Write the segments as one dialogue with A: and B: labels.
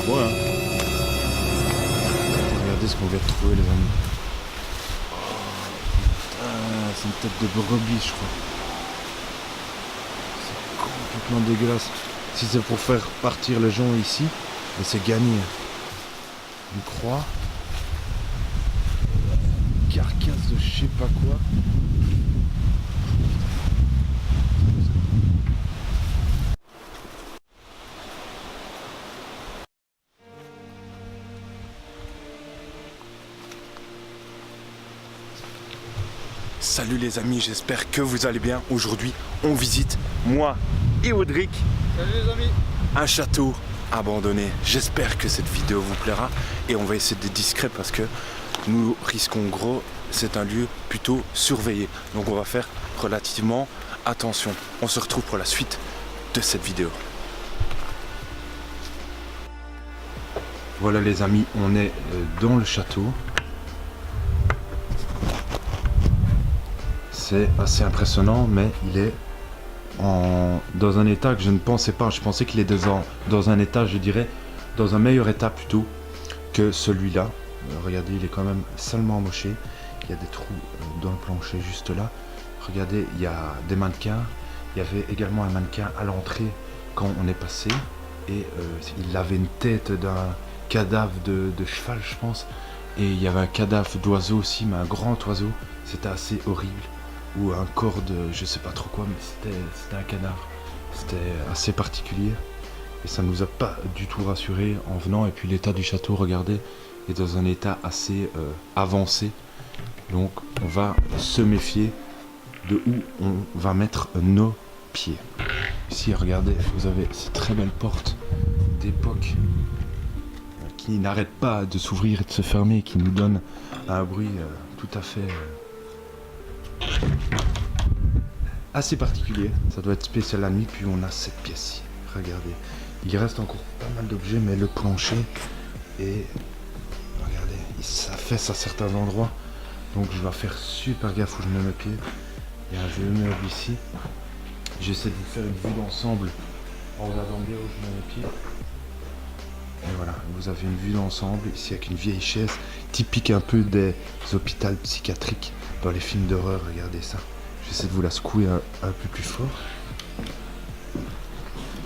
A: Ouais, hein. Regardez ce qu'on vient de trouver, les amis. Putain, c'est une tête de brebis, je crois. C'est complètement dégueulasse. Si c'est pour faire partir les gens ici, mais c'est gagné. Une croix. Carcasse de je sais pas quoi. Salut les amis, j'espère que vous allez bien. Aujourd'hui, on visite, moi et Audric,
B: salut les amis,
A: un château abandonné. J'espère que cette vidéo vous plaira et on va essayer d'être discret parce que nous risquons gros. C'est un lieu plutôt surveillé. Donc on va faire relativement attention. On se retrouve pour la suite de cette vidéo. Voilà les amis, on est dans le château. C'est assez impressionnant, mais il est dans un état que je ne pensais pas. Je pensais qu'il est dans un état, je dirais, dans un meilleur état plutôt que celui-là. Regardez, il est quand même salement moché. Il y a des trous dans le plancher juste là. Regardez, il y a des mannequins. Il y avait également un mannequin à l'entrée quand on est passé. Et il avait une tête d'un cadavre de cheval, je pense. Et il y avait un cadavre d'oiseau aussi, mais un grand oiseau. C'était assez horrible. Ou un corps de je sais pas trop quoi, mais c'était un cadavre. C'était assez particulier. Et ça nous a pas du tout rassuré en venant. Et puis l'état du château, regardez, est dans un état assez avancé. Donc on va se méfier de où on va mettre nos pieds. Ici, regardez, vous avez ces très belles portes d'époque qui n'arrêtent pas de s'ouvrir et de se fermer, qui nous donnent un bruit tout à fait assez particulier. Ça doit être spécial la nuit. Puis on a cette pièce-ci, regardez, il reste encore pas mal d'objets, mais le plancher et regardez, ça fesse à certains endroits, donc je vais faire super gaffe où je mets mes pieds. Il y a un vieux meuble ici, j'essaie de vous faire une vue d'ensemble en regardant bien où je mets mes pieds. Et voilà, vous avez une vue d'ensemble ici avec une vieille chaise typique un peu des hôpitaux psychiatriques dans les films d'horreur. Regardez ça, j'essaie de vous la secouer un peu plus fort.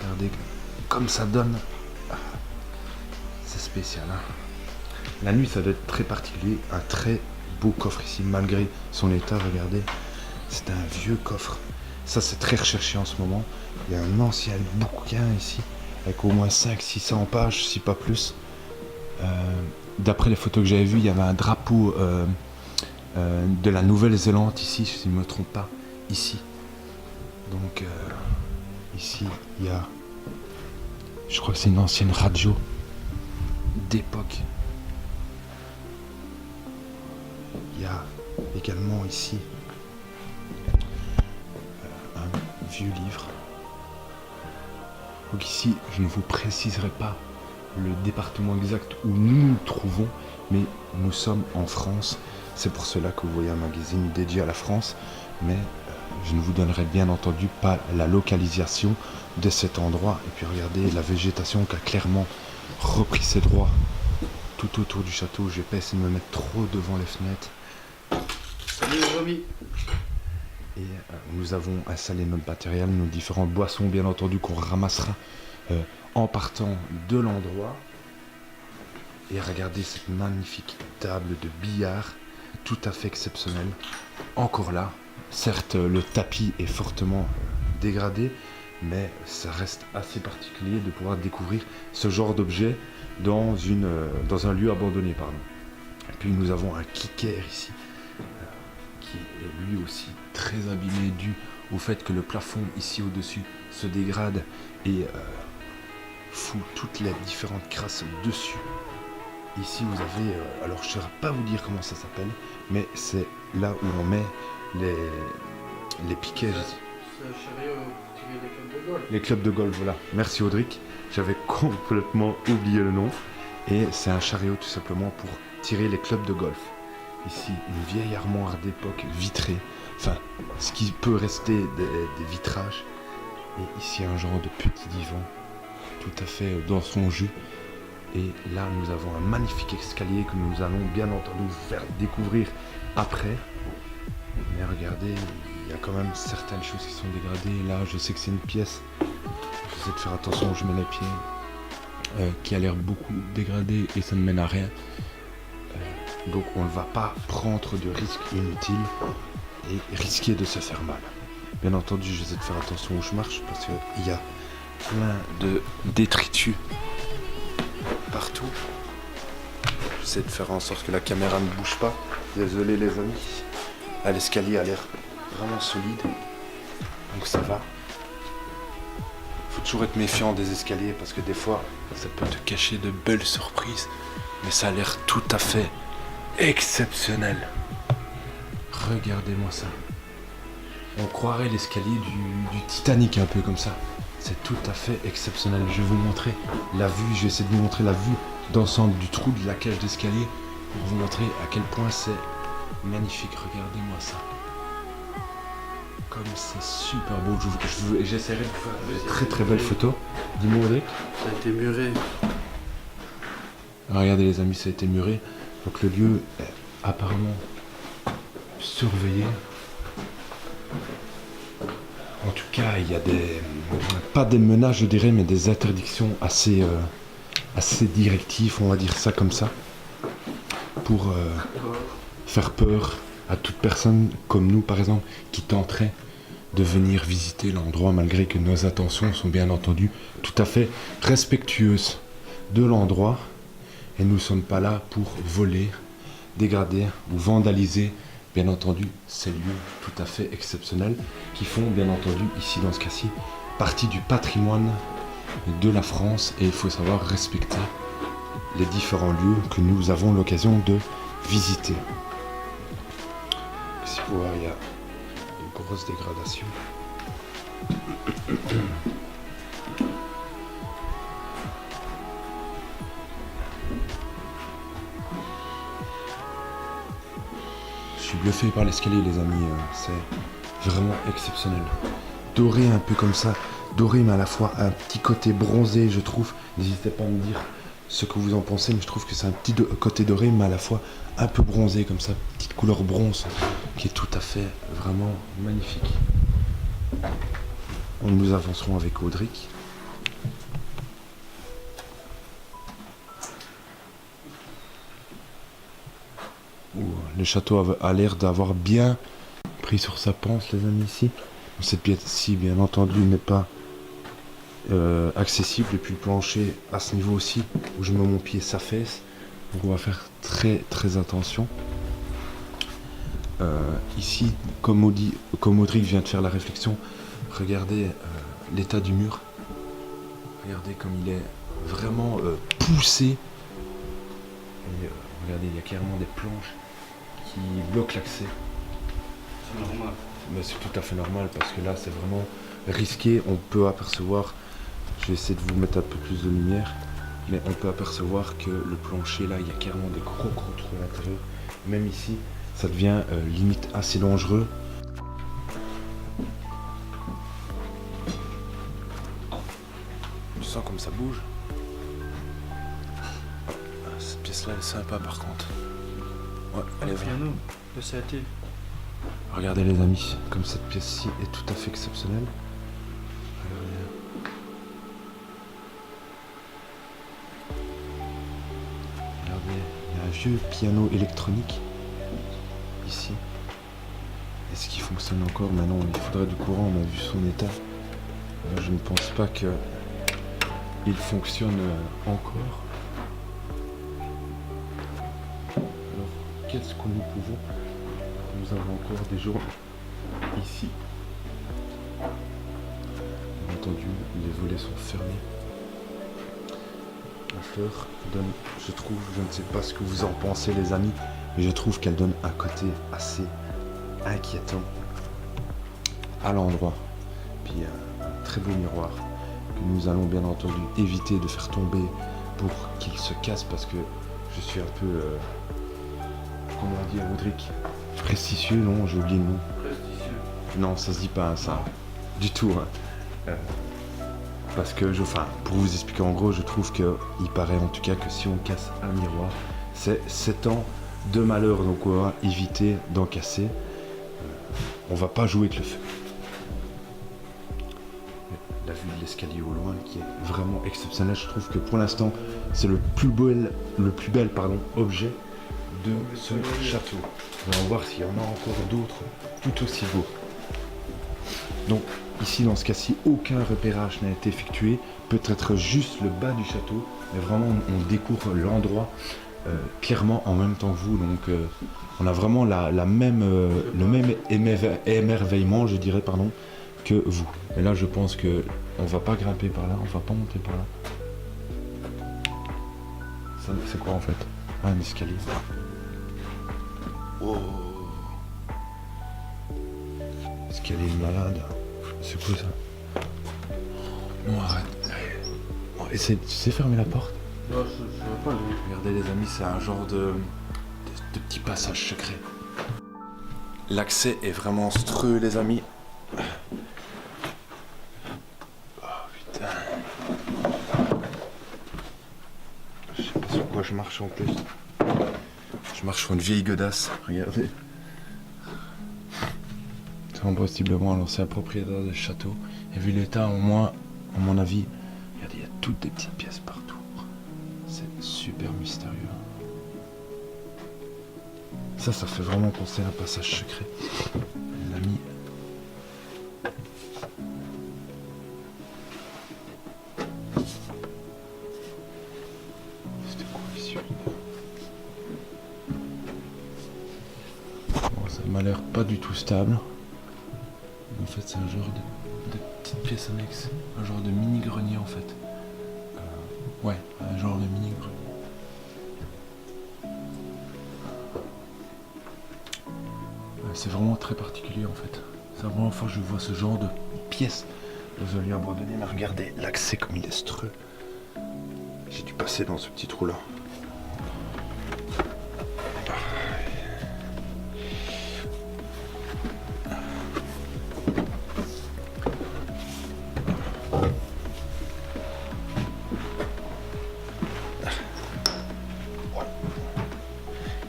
A: Regardez comme ça donne. C'est spécial, hein. La nuit ça doit être très particulier. Un très beau coffre ici malgré son état. Regardez, c'est un vieux coffre. Ça c'est très recherché en ce moment. Il y a un ancien bouquin ici avec au moins 500-600 pages, si pas plus. D'après les photos que j'avais vues, il y avait un drapeau de la Nouvelle-Zélande ici, si je ne me trompe pas, ici. Donc ici, il y a, je crois que c'est une ancienne radio d'époque. Il y a également ici un vieux livre. Donc ici, je ne vous préciserai pas le département exact où nous nous trouvons, mais nous sommes en France. C'est pour cela que vous voyez un magazine dédié à la France, mais je ne vous donnerai bien entendu pas la localisation de cet endroit. Et puis regardez la végétation qui a clairement repris ses droits tout autour du château. Je vais pas essayer de me mettre trop devant les fenêtres.
B: salut les amis.
A: Et nous avons installé notre matériel, nos différentes boissons bien entendu qu'on ramassera en partant de l'endroit. Et regardez cette magnifique table de billard, tout à fait exceptionnelle. Encore là, certes le tapis est fortement dégradé, mais ça reste assez particulier de pouvoir découvrir ce genre d'objet dans un lieu abandonné. Et puis nous avons un kicker ici, qui est lui aussi très abîmé dû au fait que le plafond ici au-dessus se dégrade et fout toutes les différentes crasses dessus. Ici vous avez, alors je ne saurais pas vous dire comment ça s'appelle, mais c'est là où on met les piquets.
B: C'est un chariot pour tirer les clubs de golf.
A: Les clubs de golf, voilà. Merci Audric, j'avais complètement oublié le nom. Et c'est un chariot tout simplement pour tirer les clubs de golf. Ici, une vieille armoire d'époque vitrée, enfin, ce qui peut rester des vitrages. Et ici, un genre de petit divan, tout à fait dans son jus. Et là, nous avons un magnifique escalier que nous allons bien entendu vous faire découvrir après. Mais regardez, il y a quand même certaines choses qui sont dégradées. Là, je sais que c'est une pièce. J'essaie de faire attention où je mets les pieds. Qui a l'air beaucoup dégradée et ça ne mène à rien. Donc on ne va pas prendre de risques inutiles et risquer de se faire mal. Bien entendu, j'essaie de faire attention où je marche parce qu'il y a plein de détritus partout. J'essaie de faire en sorte que la caméra ne bouge pas. Désolé les amis. Ah, l'escalier a l'air vraiment solide. Donc ça va. Faut toujours être méfiant des escaliers parce que des fois ça peut te cacher de belles surprises. Mais ça a l'air tout à fait exceptionnel. Regardez-moi ça. On croirait l'escalier du Titanic un peu comme ça. C'est tout à fait exceptionnel. Je vais vous montrer la vue. Je vais essayer de vous montrer la vue d'ensemble du trou de la cage d'escalier pour vous montrer à quel point c'est magnifique. Regardez-moi ça. Comme c'est super beau. J'essaierai de vous faire de très très belles photos. Dis-moi Audrey.
B: Ça a été muré.
A: Regardez les amis, ça a été muré. Donc le lieu est apparemment surveillé. En tout cas, il y a pas des menaces, je dirais, mais des interdictions assez directives, on va dire ça comme ça, pour faire peur à toute personne comme nous, par exemple, qui tenterait de venir visiter l'endroit, malgré que nos intentions sont bien entendu tout à fait respectueuses de l'endroit. Et nous ne sommes pas là pour voler, dégrader ou vandaliser, bien entendu, ces lieux tout à fait exceptionnels qui font, bien entendu, ici dans ce cas-ci, partie du patrimoine de la France. Et il faut savoir respecter les différents lieux que nous avons l'occasion de visiter. Ici, vous voyez, il y a une grosse dégradation. Je suis bluffé par l'escalier les amis, c'est vraiment exceptionnel. Doré un peu comme ça, doré mais à la fois un petit côté bronzé je trouve. N'hésitez pas à me dire ce que vous en pensez, mais je trouve que c'est un petit côté doré mais à la fois un peu bronzé comme ça, petite couleur bronze qui est tout à fait vraiment magnifique. Nous avancerons avec Audric. Le château a l'air d'avoir bien pris sur sa panse, les amis, ici. Cette pièce-ci, bien entendu, n'est pas accessible. Et puis le plancher, à ce niveau aussi, où je mets mon pied, s'affaisse. Donc on va faire très très attention. Ici, comme Audric vient de faire la réflexion, regardez l'état du mur. Regardez comme il est vraiment poussé. Et, regardez, il y a carrément des planches qui bloque l'accès.
B: C'est normal.
A: Mais c'est tout à fait normal parce que là c'est vraiment risqué. On peut apercevoir, je vais essayer de vous mettre un peu plus de lumière, mais on peut apercevoir que le plancher là, il y a carrément des gros trous à l'intérieur. Même ici, ça devient limite assez dangereux. Tu sens comme ça bouge. Cette pièce là elle est sympa par contre. Ouais, elle est vraie.
B: Piano, le CAT.
A: Regardez les amis, comme cette pièce-ci est tout à fait exceptionnelle. Regardez, il y a un vieux piano électronique ici. Est-ce qu'il fonctionne encore? Maintenant, il faudrait du courant, on a vu son état. Je ne pense pas qu'il fonctionne encore. Alors, qu'est-ce que nous pouvons? Nous avons encore des jours ici. Bien entendu, les volets sont fermés. La fleur donne, je trouve, je ne sais pas ce que vous en pensez les amis, mais je trouve qu'elle donne un côté assez inquiétant à l'endroit. Puis un très beau miroir que nous allons bien entendu éviter de faire tomber pour qu'il se casse parce que je suis un peu, comment on dit à Audric, prestigieux, non, j'ai oublié le nom.
B: Prestigieux.
A: Non, ça se dit pas ça, du tout. Hein. Parce que, enfin, pour vous expliquer en gros, je trouve qu'il paraît en tout cas que si on casse un miroir, c'est 7 ans de malheur. Donc on va éviter d'en casser. On va pas jouer avec le feu. La vue de l'escalier au loin qui est vraiment exceptionnelle. Je trouve que pour l'instant, c'est le plus bel objet de ce château. On va voir s'il y en a encore d'autres tout aussi beaux. Donc ici, dans ce cas-ci, aucun repérage n'a été effectué. Peut-être juste le bas du château, mais vraiment on découvre l'endroit clairement en même temps que vous. Donc on a vraiment le même émerveillement, je dirais, pardon, que vous. Et là, je pense que on va pas grimper par là, on va pas monter par là. Ça, c'est quoi en fait? Ah, un escalier. Oh. Escalier de malade. C'est quoi ça? Non, arrête. Oh, tu sais fermer la porte?
B: Non, je vois pas.
A: Regardez les amis, c'est un genre de petit passage secret. L'accès est vraiment monstrueux les amis. Oh putain. Je sais pas sur quoi je marche en plus. Je marche sur une vieille godasse, regardez. C'est possiblement l'ancien propriétaire du château. Et vu l'état, au moins, à mon avis, regardez, il y a toutes des petites pièces partout. C'est super mystérieux. Ça fait vraiment penser à un passage secret. Les amis. C'était quoi ici? Bon, ça m'a l'air pas du tout stable. En fait, c'est un genre de petite pièce annexe. Un genre de mini-grenier en fait. Ouais, un genre de mini-grenier. C'est vraiment très particulier en fait. C'est la première fois que je vois ce genre de pièce dans un lieu abandonné. Mais regardez, l'accès comme il est streux. J'ai dû passer dans ce petit trou là.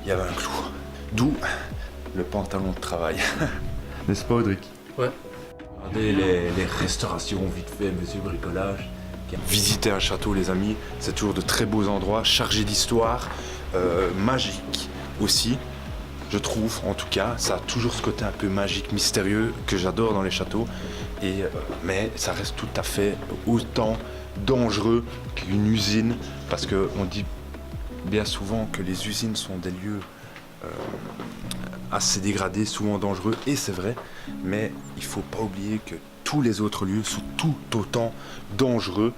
A: Il y avait un clou. D'où le pantalon de travail. N'est-ce pas Audric?
B: Ouais.
A: Regardez les restaurations vite fait, monsieur bricolage. Visiter un château les amis, c'est toujours de très beaux endroits, chargés d'histoire, magiques aussi. Je trouve en tout cas, ça a toujours ce côté un peu magique, mystérieux que j'adore dans les châteaux. Mais ça reste tout à fait autant dangereux qu'une usine parce qu'on dit bien souvent que les usines sont des lieux assez dégradés, souvent dangereux, et c'est vrai, mais il faut pas oublier que tous les autres lieux sont tout autant dangereux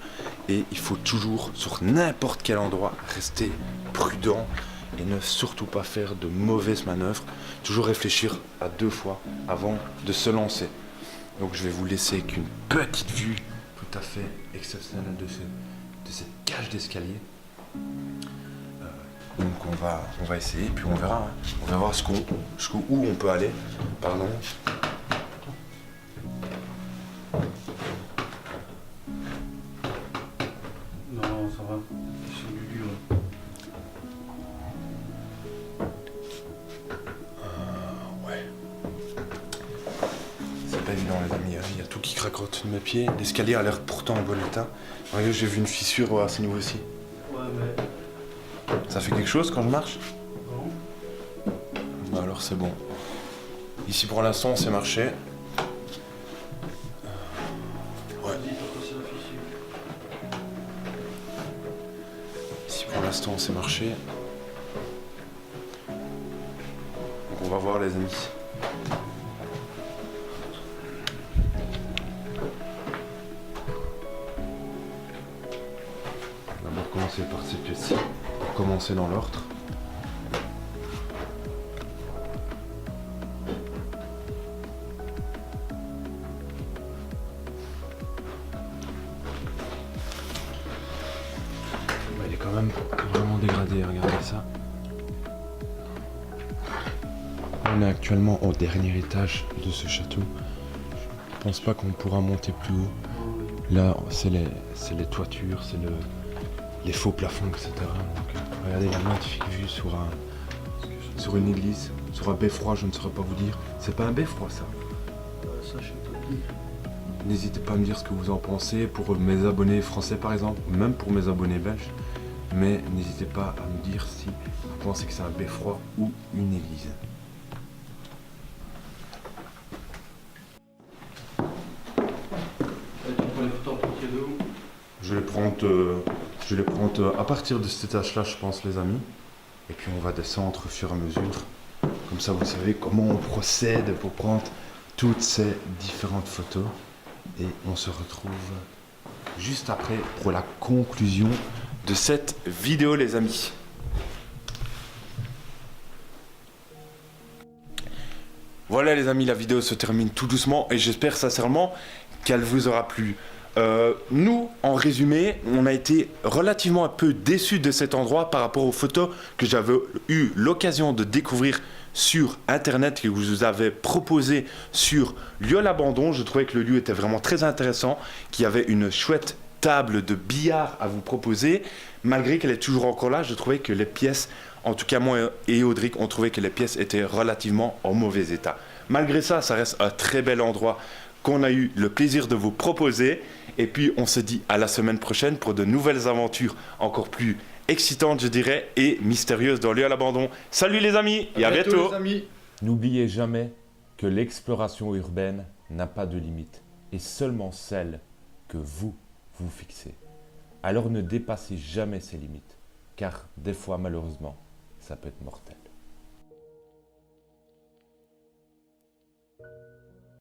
A: et il faut toujours, sur n'importe quel endroit, rester prudent et ne surtout pas faire de mauvaises manœuvres, toujours réfléchir à 2 fois avant de se lancer. Donc je vais vous laisser avec une petite vue tout à fait exceptionnelle de cette cage d'escalier. Donc on va essayer, puis on verra. On va voir où on peut aller. Pardon.
B: Non, ça va. C'est du dur.
A: Ouais. C'est pas évident les amis, il y a tout qui cracote de mes pieds. L'escalier a l'air pourtant en bon état. Regardez, j'ai vu une fissure à ce niveau-ci.
B: Ouais, mais.
A: Ça fait quelque chose quand je marche?
B: Non.
A: Bah alors c'est bon. Ici pour l'instant on s'est marché. Ouais. Ici pour l'instant on s'est marché. Donc on va voir les amis. On va d'abord commencer par cette pièce-ci. Pour commencer dans l'ordre. Il est quand même vraiment dégradé, regardez ça. On est actuellement au dernier étage de ce château. Je pense pas qu'on pourra monter plus haut. Là, c'est les toitures, c'est les faux plafonds, etc. Donc, regardez la magnifique vue sur une église, sur un beffroi, je ne saurais pas vous dire. C'est pas un beffroi, ça.
B: Ça, je sais pas te dire.
A: N'hésitez pas à me dire ce que vous en pensez pour mes abonnés français, par exemple, ou même pour mes abonnés belges. Mais n'hésitez pas à me dire si vous pensez que c'est un beffroi ou une église.
B: Et tu prends les photos à partir de où?
A: Je vais les prendre à partir de cet étage-là, je pense, les amis. Et puis on va descendre au fur et à mesure. Comme ça, vous savez comment on procède pour prendre toutes ces différentes photos. Et on se retrouve juste après pour la conclusion de cette vidéo, les amis. Voilà les amis, la vidéo se termine tout doucement et j'espère sincèrement qu'elle vous aura plu. Nous, en résumé, on a été relativement un peu déçus de cet endroit par rapport aux photos que j'avais eu l'occasion de découvrir sur internet, que je vous avais proposé sur Lieu à l'abandon. Je trouvais que le lieu était vraiment très intéressant, qu'il y avait une chouette table de billard à vous proposer. Malgré qu'elle est toujours encore là, je trouvais que les pièces, en tout cas moi et Audric, on trouvait que les pièces étaient relativement en mauvais état. Malgré ça, ça reste un très bel endroit qu'on a eu le plaisir de vous proposer. Et puis on se dit à la semaine prochaine pour de nouvelles aventures encore plus excitantes, je dirais, et mystérieuses dans Lieu à l'abandon. Salut les amis et à bientôt
B: les amis.
C: N'oubliez jamais que l'exploration urbaine n'a pas de limite, et seulement celle que vous vous fixez. Alors ne dépassez jamais ces limites, car des fois malheureusement, ça peut être mortel.